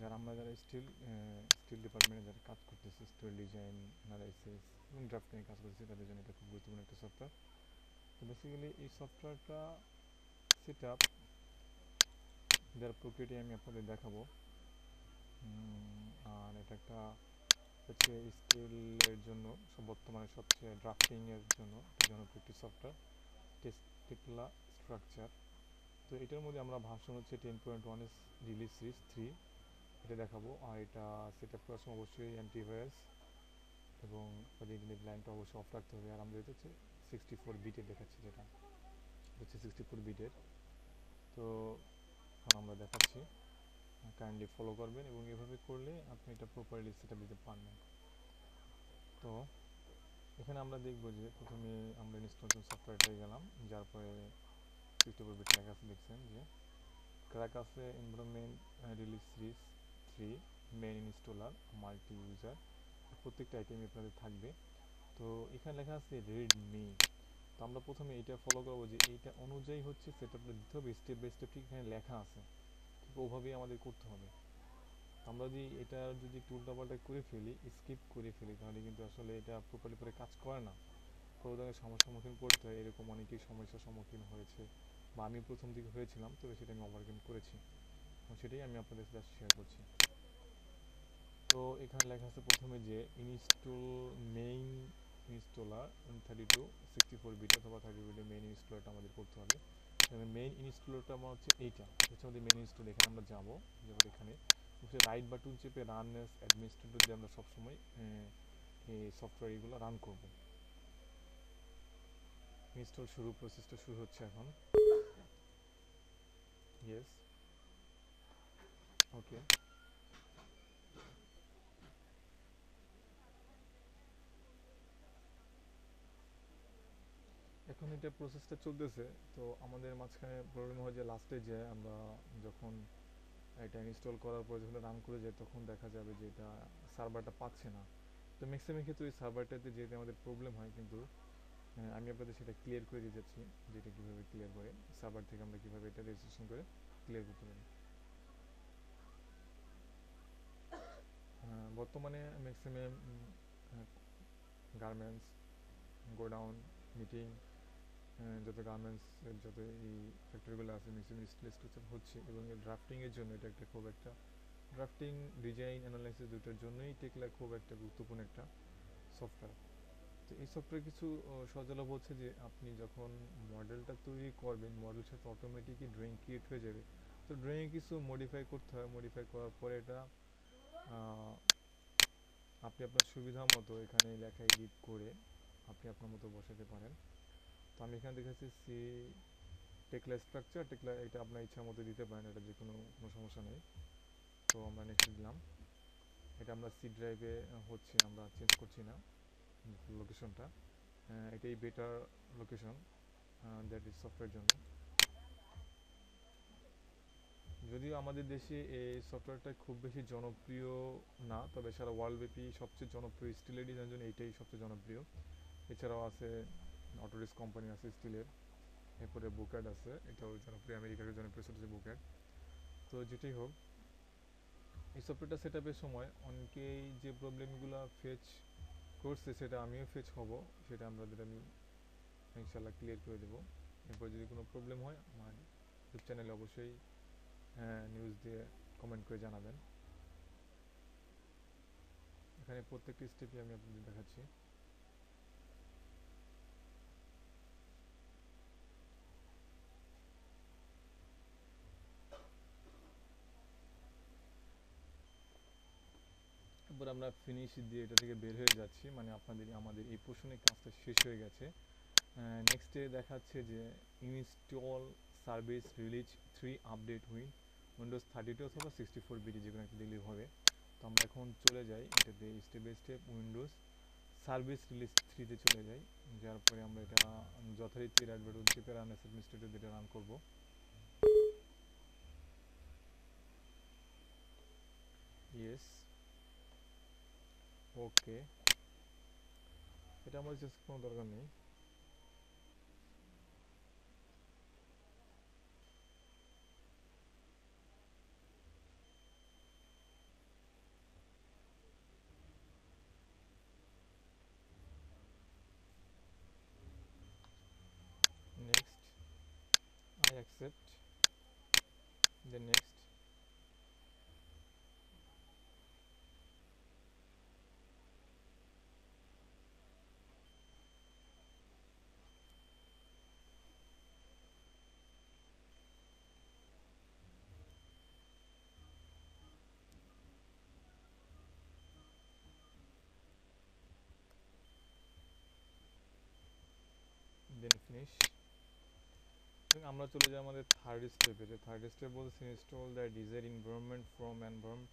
যারা আমরা যারা স্টিল ডিপার্টমেন্টে যারা কাজ করতেছি, স্টিল ডিজাইন, অ্যানালাইসিস এবং ড্রাফটিংয়ে কাজ করতেছি, তাদের জন্য এটা খুব গুরুত্বপূর্ণ একটা সফটওয়্যার। তো বেসিক্যালি এই সফটওয়্যারটা সেট আপ দেওয়ার প্রক্রিয়াটি আমি আপনাদের দেখাবো। আর এটা একটা হচ্ছে স্টিলের জন্য বর্তমানে সবচেয়ে ড্রাফটিংয়ের জন্য জনপ্রিয় একটি সফটওয়্যার, টেসলা স্ট্রাকচার। তো এটার মধ্যে আমরা ভার্সন হচ্ছে 10.1 রিলিজ সিরিজ 3 এটা দেখাবো। আর এটা সেট আপ করার সময় অবশ্যই অ্যান্টিভাইরাস এবং ইন্টারনেট লাইনটা অবশ্যই অফ রাখতে হবে। আর আমাদের এটা হচ্ছে 64 বিটের দেখাচ্ছি, যেটা হচ্ছে 64 বিটের। তো আমরা দেখাচ্ছি, কাইন্ডলি ফলো করবেন এবং এভাবে করলে আপনি এটা প্রপারলি সেট আপ দিতে পারবেন। তো এখানে আমরা দেখবো যে প্রথমে আমরা ইনস্টলেশন সফটওয়্যারটাই গেলাম, যার পরে 64 বিট লেখা আছে, দেখছেন যে ক্র্যাকাসে environment release series 3 main installer multi user, প্রত্যেকটা আইটেমই আপনাদের থাকবে। তো এখানে লেখা আছে রেডমি। তো আমরা প্রথমে এটা ফলো করবো যে এইটা অনুযায়ী হচ্ছে সেট আপটা দিতে হবে, স্টেপ বাই স্টেপ ঠিক এখানে লেখা আছে, ঠিক ওভাবেই আমাদের করতে হবে। আমরা যদি এটা যদি একটু উল্টাপাল্টা করে ফেলি, স্কিপ করে ফেলি, তাহলে কিন্তু আসলে এটা প্রপারলি করে কাজ করে না, কোনো ধরনের সমস্যার সম্মুখীন পড়তে হয়। এরকম অনেকেই সমস্যার সম্মুখীন হয়েছে, বা আমি প্রথম দিকে হয়েছিলাম, তবে সেটা আমি ওভারকাম করেছি এবং সেটাই আমি আপনাদের সাথে শেয়ার করছি। তো এখানে লেখা আছে প্রথমে যে ইনস্টল মেইন ইনস্টলার 32/64 বিট অথবা 32 বিটের মেইন ইনস্টলারটা আমাদের করতে হবে। মেইন ইনস্টলারটা আমার হচ্ছে এইটা হচ্ছে আমাদের মেইন ইনস্টল। এখানে আমরা যাবো, যেমন এখানে রাইট বাটন চেপে রান অ্যাজ অ্যাডমিনিস্ট্রেটর দিয়ে আমরা সবসময় এই সফটওয়্যার এগুলো রান করব। ইনস্টল শুরু, প্রসেসটা শুরু হচ্ছে এখন। ইয়েস, ওকে। এখন এটা প্রসেসটা চলতেছে। তো আমাদের মাঝখানে প্রবলেম হয় যে লাস্টে যে আমরা যখন এটা ইনস্টল করার পর যখন রান করে যায়, তখন দেখা যাবে যে এটা সার্ভারটা পাচ্ছে না। তো ম্যাক্সিমাম ক্ষেত্রে ওই সার্ভারটাতে যেতে আমাদের প্রবলেম হয়, কিন্তু আমি আপনাদের সেটা ক্লিয়ার করে দিয়ে যাচ্ছি যে এটা কীভাবে ক্লিয়ার করে, সার্ভার থেকে আমরা কীভাবে এটা রেজিস্ট্রেশন করে ক্লিয়ার করতে পারি। বর্তমানে ম্যাক্সিমাম গার্মেন্টস, গোডাউন, মিটিং, যত গার্মেন্টসের যত এই ফ্যাক্টরিগুলো আছে, ম্যাক্সিমাম স্টিল স্ট্রাকচার হচ্ছে। এবং এই ড্রাফটিংয়ের জন্য এটা একটা খুব একটা, ড্রাফটিং, ডিজাইন, অ্যানালাইসিস দুটোর জন্যই টেকলা খুব একটা গুরুত্বপূর্ণ একটা সফটওয়্যার। তো এই সফটওয়্যার কিছু সজলাভ হচ্ছে যে আপনি যখন মডেলটা তৈরি করবেন, মডেলের সাথে অটোমেটিকই ড্রয়িং ক্রিয়েট হয়ে যাবে। তো ড্রয়িংয়ে কিছু মডিফাই করতে হয়, মডিফাই করার পরে এটা আপনি আপনার সুবিধা মতো এখানে লেখা এডিট করে আপনি আপনার মতো বসাতে পারেন। তো আমি এখানে দেখেছি সি টেকলা স্ট্রাকচার, টেকলা এটা আপনার ইচ্ছা মতো দিতে পারেন, এটা যে কোনো সমস্যা নেই। তো আমরা নেক্সট দিলাম। এটা আমরা সি ড্রাইভে হচ্ছে, আমরা চেঞ্জ করছি না লোকেশনটা, এটাই better location that is software জন্য। যদিও আমাদের দেশে এই সফটওয়্যারটা খুব বেশি জনপ্রিয় না, তবে সারা ওয়ার্ল্ডব্যাপী সবচেয়ে জনপ্রিয় স্টিলের ডিজাইনের জন্য এইটাই সবচেয়ে জনপ্রিয়। এছাড়াও আছে অটোডিস্ক কোম্পানি আছে স্টিলের, এরপরে বুকার্ড আছে, এটাও জনপ্রিয়, আমেরিকার জনপ্রিয় হচ্ছে বুকার্ড। তো যেটাই হোক, এই সফটওয়্যারটা সেট আপের সময় অনেকেই যে প্রবলেমগুলো ফেস করছে, সেটা আমিও ফেস হব, সেটা আমি ইনশাল্লাহ ক্লিয়ার করে দেবো। এরপর যদি কোনো প্রবলেম হয় আমার ইউটিউব চ্যানেলে অবশ্যই নিউজ দিয়ে কমেন্ট করে জানাবেন। এখানে প্রত্যেকটি স্টেপই আমি আপনাদের দেখাচ্ছি। এরপর আমরা ফিনিশ দিয়ে এটা থেকে বের হয়ে যাচ্ছি, মানে আমাদের এই পোর্শনের কাজটা শেষ হয়ে গেছে। নেক্সটে দেখাচ্ছে যে install service release 3 update Windows 32 অথবা 64 বিটি যে কোনো একটা দিলেই হবে। তো আমরা এখন চলে যাই এটাতে step by step Windows service release 3-তে চলে যাই, যার পরে আমরা এটা যথারীতি রাইট বাটন চেপে রান অ্যাজ অ্যাডমিনিস্ট্রেটর দিয়ে রান করব। ইয়েস, ওকে, এটা আমাদের চেঞ্জ কোনো দরকার নেই। accept, then next. Then finish. আমরা চলে যাই আমাদের থার্ড স্টেপে। যে থার্ড স্টেপ বলছে install the desire environment from environment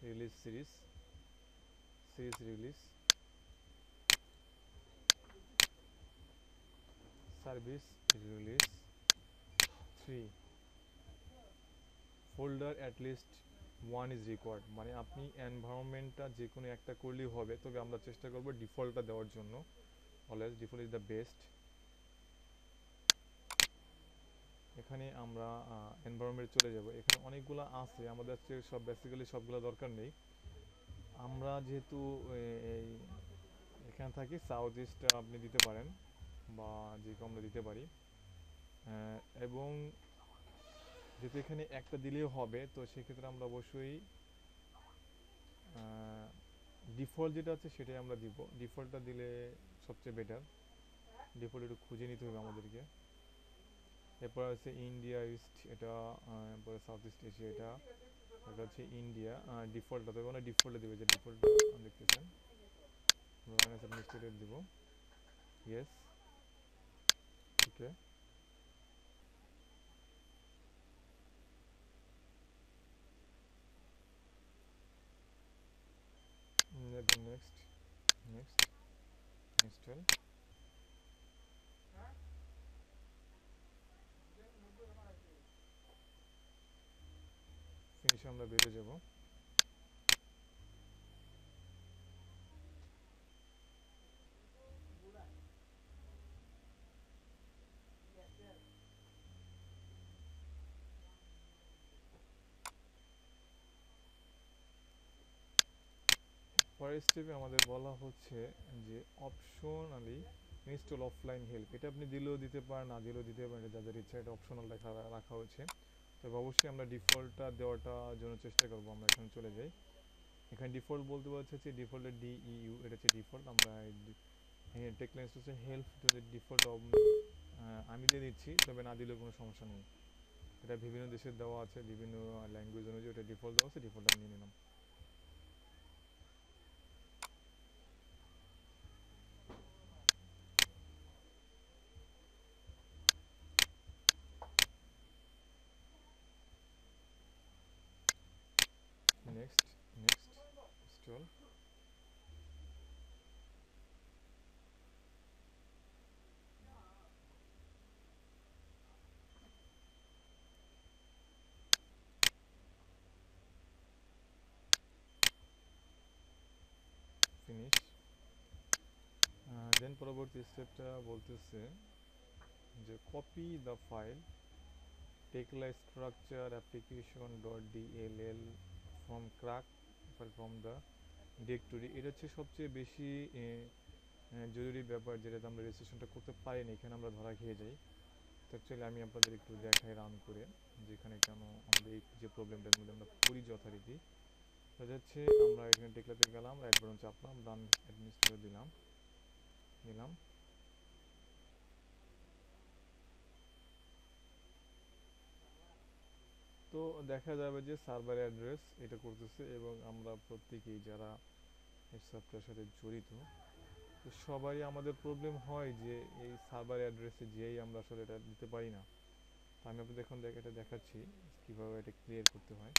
release series release service release 3 folder at least one is required. মানে আপনি এনভায়রনমেন্টটা যে কোনো একটা করলেই হবে, তবে আমরা চেষ্টা করব ডিফল্টটা দেওয়ার জন্য। Always default is the best. এখানে আমরা এনভায়রনমেন্ট চলে যাব। এখানে অনেকগুলো আছে, আমাদের সব বেসিক্যালি সবগুলো দরকার নেই। আমরা যেহেতু এই এখানে থাকি, সাউথ ইস্ট আপনি দিতে পারেন বা যে কেউ আমরা দিতে পারি। এবং যেহেতু এখানে একটা দিলেও হবে, তো সেক্ষেত্রে আমরা অবশ্যই ডিফল্ট যেটা আছে সেটাই আমরা দিব। ডিফল্টটা দিলে সবচেয়ে বেটার। ডিফল্ট একটু খুঁজে নিতে হবে আমাদেরকে। এরপর আছে ইন্ডিয়া ইস্ট, এটা এরপরে সাউথ ইস্ট এশিয়া, এটা হচ্ছে ইন্ডিয়া। ডিফল্টটা তবে মানে ডিফল্টে দেবে, যে ডিফল্টটা দেখতেছেন মিস্টেক দিব। ইয়েস, ওকে, নেক্সট নেক্সট ইনস্টল। ফিনিশে আমরা বেরিয়ে যাব। পরের স্টেপে আমাদের বলা হচ্ছে যে অপশনালি ইনস্টল অফলাইন হেল্প। এটা আপনি দিলেও দিতে পারেন, না দিলেও দিতে পারেন, যাদের ইচ্ছা। এটা অপশনাল রাখা হয়েছে। তবে অবশ্যই আমরা ডিফল্টটা দেওয়াটার জন্য চেষ্টা করব। আমরা এখানে চলে যাই। এখানে ডিফল্ট বলতে হচ্ছে ডিফল্টের DEU, এটা হচ্ছে ডিফল্ট। আমরা টেকলাইন্স হচ্ছে হেল্প ডিফল্ট আমি দিয়ে দিচ্ছি, তবে না দিলেও কোনো সমস্যা নেই। এটা বিভিন্ন দেশের দেওয়া আছে, বিভিন্ন ল্যাঙ্গুয়েজ অনুযায়ী এটা ডিফল্ট দেওয়া আছে, ডিফল্ট আমি নিয়ে নিলাম। Next next install. Finish. Then পরবর্তী স্টেপটা বলতেছে যে copy the file Tekla structure application dot DLL from crack from the directory. এটা হচ্ছে সবচেয়ে বেশি জরুরি ব্যাপার, যেটাতে আমরা রেজিস্ট্রেশনটা করতে পারি না। এখানে আমরা ধরা খেয়ে যাই। তো অ্যাকচুয়ালি আমি আপনাদের একটু দেখাই রান করে, যেখানে কেন আমাদের এই যে প্রবলেমটার মধ্যে আমরা পড়ি যথারীতি। সেটা হচ্ছে আমরা এখানে টেকলাতে গেলাম, রাইট বাটন চাপলাম, রান অ্যাডমিনিস্ট্রেটর দিলাম। তো দেখা যাবে যে সার্ভার অ্যাড্রেস এটা করতেছে, এবং আমরা প্রত্যেকেই যারা এই সফটওয়্যারের সাথে জড়িত, তো সবারই আমাদের প্রবলেম হয় যে এই সার্ভার অ্যাড্রেসে যেই আমরা আসলে এটা দিতে পারি না। তো আমি আপনাদের এখন এটা দেখাচ্ছি কীভাবে এটা ক্লিয়ার করতে হয়।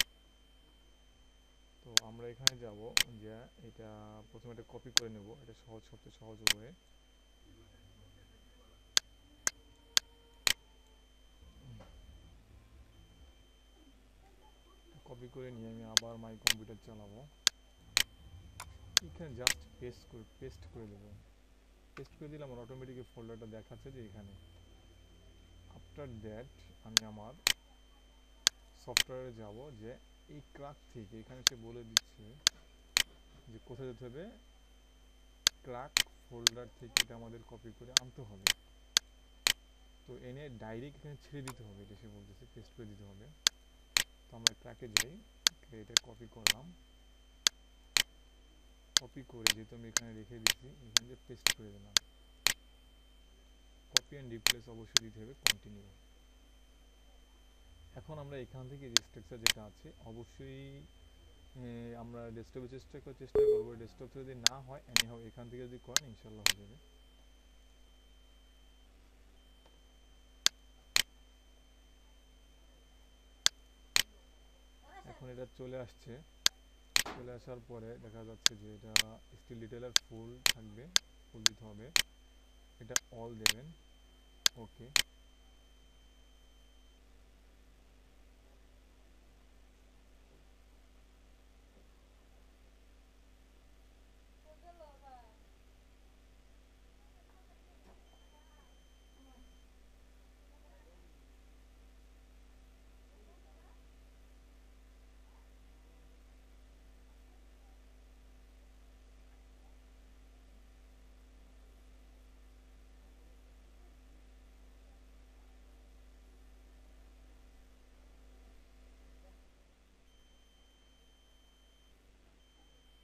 তো আমরা এখানে যাব, যে এটা প্রথমে এটা কপি করে নেব। এটা সবচেয়ে সহজ উপায়ে। কপি করে নিয়ে আমি আবার মাই কম্পিউটার চালাবো। এখানে জাস্ট পেস্ট করে দেবো। পেস্ট করে দিলে আমার অটোমেটিক ফোল্ডারটা দেখাচ্ছে যে এখানে। আফটার দ্যাট আমি আমার সফটওয়্যারে যাব, যে এই ক্রাক থেকে এখানে সে বলে দিচ্ছে যে কোথায় যেতে হবে। ক্রাক ফোল্ডার থেকে এটা আমাদের কপি করে আনতে হবে। তো এনে ডাইরেক্ট এখানে ছেড়ে দিতে হবে, এটা সে বলতেছে পেস্ট করে দিতে হবে। তো আমরা ট্র্যাকে যাই, এটা কপি করলাম, কপি করে যেহেতু আমি এখানে রেখে দিচ্ছি এখানে যে পেস্ট করে দিলাম। কপি অ্যান্ড রিপ্লেস অবশ্যই দিতে হবে, কন্টিনিউ। এখন আমরা এখান থেকে যে স্ট্রাকচার যেটা আছে অবশ্যই আমরা ডেস্কটপে চেষ্টা করবো, ডেস্কটপ যদি না হয় এনিহাও এখান থেকে যদি করেন ইনশাল্লাহ হয়ে যাবে। এখন এটা চলে আসছে, চলে আসার পরে দেখা যাচ্ছে যে এটা স্টিল ডিটেইলার ফুল থাকবে, ফুল দিতে হবে, এটা অল দেবেন, ওকে।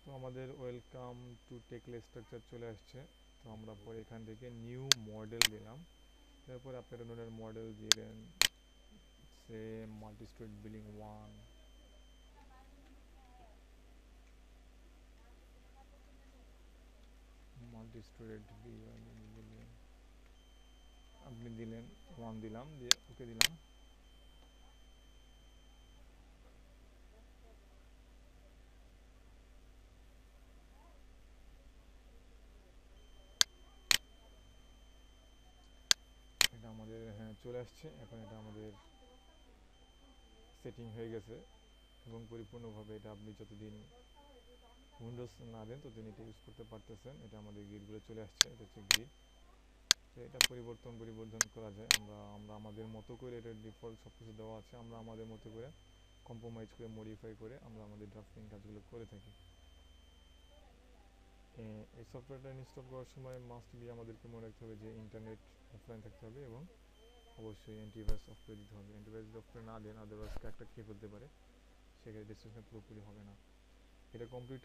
তো আমাদের ওয়েলকাম টু টেকলে স্ট্রাকচার চলে আসছে। তো আমরা পরে এখান থেকে নিউ মডেল দিলাম, তারপরে আপনারা নোডের মডেল দিলেন সে multi storey building 1, multi storey দিলেন, আপনি দিলেন 1 দিলাম, দিয়ে ওকে দিলাম। এটা আমাদের হ্যাঁ চলে আসছে। এখন এটা আমাদের সেটিং হয়ে গেছে এবং পরিপূর্ণভাবে এটা আপনি যতদিন উইন্ডোজ না দেন ততদিন এটা ইউজ করতে পারতেছেন। এটা আমাদের গ্রিডগুলো চলে আসছে, এটা হচ্ছে গ্রিড। তো এটা পরিবর্তন করা যায়, আমরা আমাদের মতো করে, এটা ডিফল্ট সব কিছু দেওয়া আছে, আমরা আমাদের মতো করে কম্প্রোমাইজ করে মডিফাই করে আমরা আমাদের ড্রাফটিং কাজগুলো করে থাকি। এই সফটওয়্যারটা ইনস্টল করার সময় মাস্ট বি আমাদেরকে মনে রাখতে হবে যে ইন্টারনেট অফলাইন থাকতে হবে এবং অবশ্যই অ্যান্টিভাইরাস অফ করে দিতে হবে। অ্যান্টিভাইরাস অফ করে না দেন আদারওয়াইজ ক্র্যাকটা খেয়ে ফেলতে পারে, সেক্ষেত্রে ডিসপ্লেটা পুরোপুরি হবে না। এটা কমপ্লিট